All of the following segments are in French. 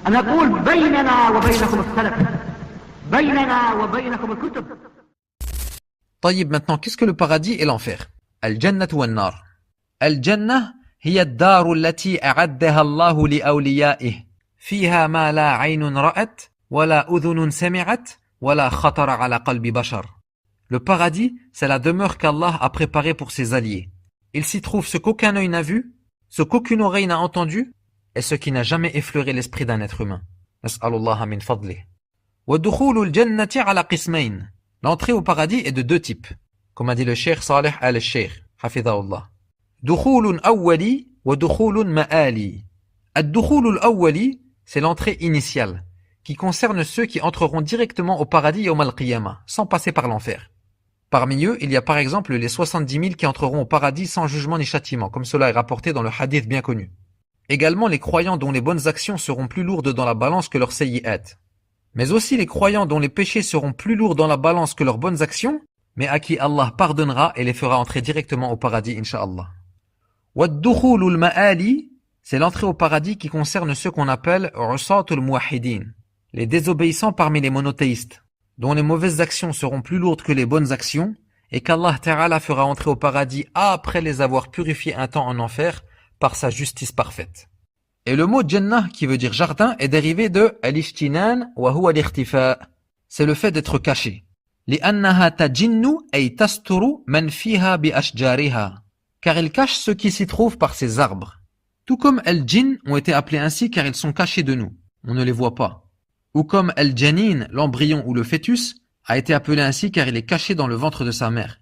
نقول بيننا وبينكم السلف بيننا وبينكم الكتب. طيب, maintenant, qu'est-ce que le paradis et l'enfer? Al-Jannah wa an-nar. Al-Jannah hiya ad-daru allati a'addaha Allahu li awliya'ihi fiha ma la 'aynun ra'at wa la udhunun sami'at wa la khatara 'ala qalbi bashar. Le paradis, c'est la demeure qu'Allah a préparée pour ses alliés. Il s'y trouve ce qu'aucun œil n'a vu, ce qu'aucune oreille n'a entendu et ce qui n'a jamais effleuré l'esprit d'un être humain. Nas'alullaha min fadlih. Wa dukhulul jannati 'ala qismayn. L'entrée au paradis est de deux types, comme a dit le Cheikh Saleh al-Sheikh, hafidhahullah. Dukhulun awwali wa dukhulun ma'ali. Ad-dukhulul awwali, c'est l'entrée initiale, qui concerne ceux qui entreront directement au paradis yawm al-qiyamah, sans passer par l'enfer. Parmi eux, il y a par exemple les 70 000 qui entreront au paradis sans jugement ni châtiment, comme cela est rapporté dans le hadith bien connu. Également les croyants dont les bonnes actions seront plus lourdes dans la balance que leurs sayyi'at. Mais aussi les croyants dont les péchés seront plus lourds dans la balance que leurs bonnes actions, mais à qui Allah pardonnera et les fera entrer directement au paradis, incha'Allah. Wad-dukhulul ma'ali, c'est l'entrée au paradis qui concerne ceux qu'on appelle usatul muwahhidin, les désobéissants parmi les monothéistes, dont les mauvaises actions seront plus lourdes que les bonnes actions, et qu'Allah Ta'ala fera entrer au paradis après les avoir purifiés un temps en enfer par sa justice parfaite. Et le mot Jannah, qui veut dire jardin, est dérivé de al-ishtinan wa huwa al-ikhtifa. C'est le fait d'être caché. لِأَنَّهَا تَجِنُّ أَيْ تَسْتُرُ مَنْ فِيهَا بِأَشْجَارِهَا. Car il cache ceux qui s'y trouvent par ses arbres. Tout comme al-jinn ont été appelés ainsi car ils sont cachés de nous. On ne les voit pas. Ou comme al-janin, l'embryon ou le fœtus, a été appelé ainsi car il est caché dans le ventre de sa mère.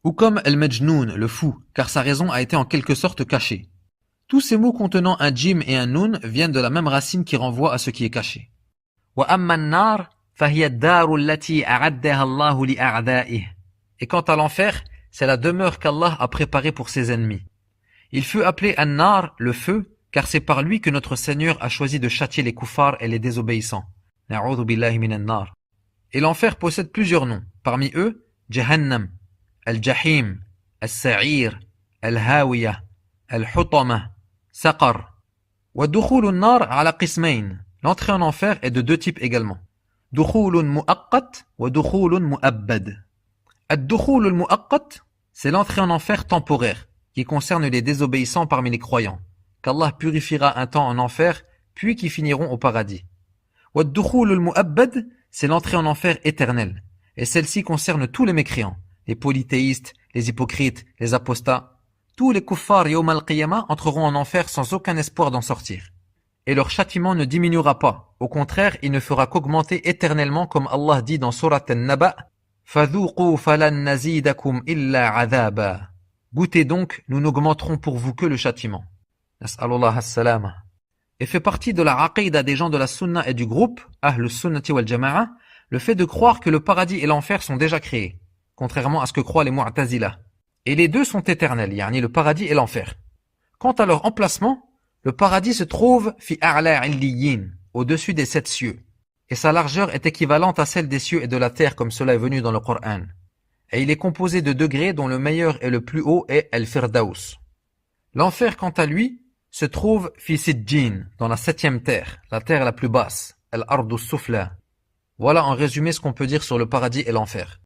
Ou comme al-majnoun, le fou, car sa raison a été en quelque sorte cachée. Tous ces mots contenant un jim et un nun viennent de la même racine qui renvoie à ce qui est caché. Et quant à l'enfer, c'est la demeure qu'Allah a préparée pour ses ennemis. Il fut appelé an-nar, le feu, car c'est par lui que notre Seigneur a choisi de châtier les kuffars et les désobéissants. Na'udhu billahi minan nar. Et l'enfer possède plusieurs noms. Parmi eux, Jahannam, Al-Jahim, Al-Sa'ir, Al-Hawiyah, Al-Hutama, Saqar. Wa dukhulun nar ala qismayn. L'entrée en enfer est de deux types également. Dukhulun mu'aqqat wa dukhulun mu'abbad. Ad-dukhulul mu'aqqat, c'est l'entrée en enfer temporaire, qui concerne les désobéissants parmi les croyants, qu'Allah purifiera un temps en enfer, puis qui finiront au paradis. Wa ad-dukhulul mu'abbad, c'est l'entrée en enfer éternelle, et celle-ci concerne tous les mécréants, les polythéistes, les hypocrites, les apostats. Tous les kuffars yawm al-qiyamah entreront en enfer sans aucun espoir d'en sortir. Et leur châtiment ne diminuera pas. Au contraire, il ne fera qu'augmenter éternellement comme Allah dit dans Surat An-Naba, فَذُوقُوا فَلَنْ نَزِيدَكُمْ إِلَّا عَذَابًا. Goûtez donc, nous n'augmenterons pour vous que le châtiment. Nas'alullah as-salama. Et fait partie de la aqidah des gens de la sunna et du groupe, Ahl sunnati wal jama'a, le fait de croire que le paradis et l'enfer sont déjà créés, contrairement à ce que croient les mu'tazila. Et les deux sont éternels, yani le paradis et l'enfer. Quant à leur emplacement, le paradis se trouve fi a'la 'illiyin, au-dessus des 7 cieux, et sa largeur est équivalente à celle des cieux et de la terre comme cela est venu dans le Coran. Et il est composé de degrés dont le meilleur et le plus haut est al-Firdaus. L'enfer quant à lui se trouve fi Sijjin, dans la 7e terre, la terre la plus basse, al-Ardu Sufla. Voilà en résumé ce qu'on peut dire sur le paradis et l'enfer.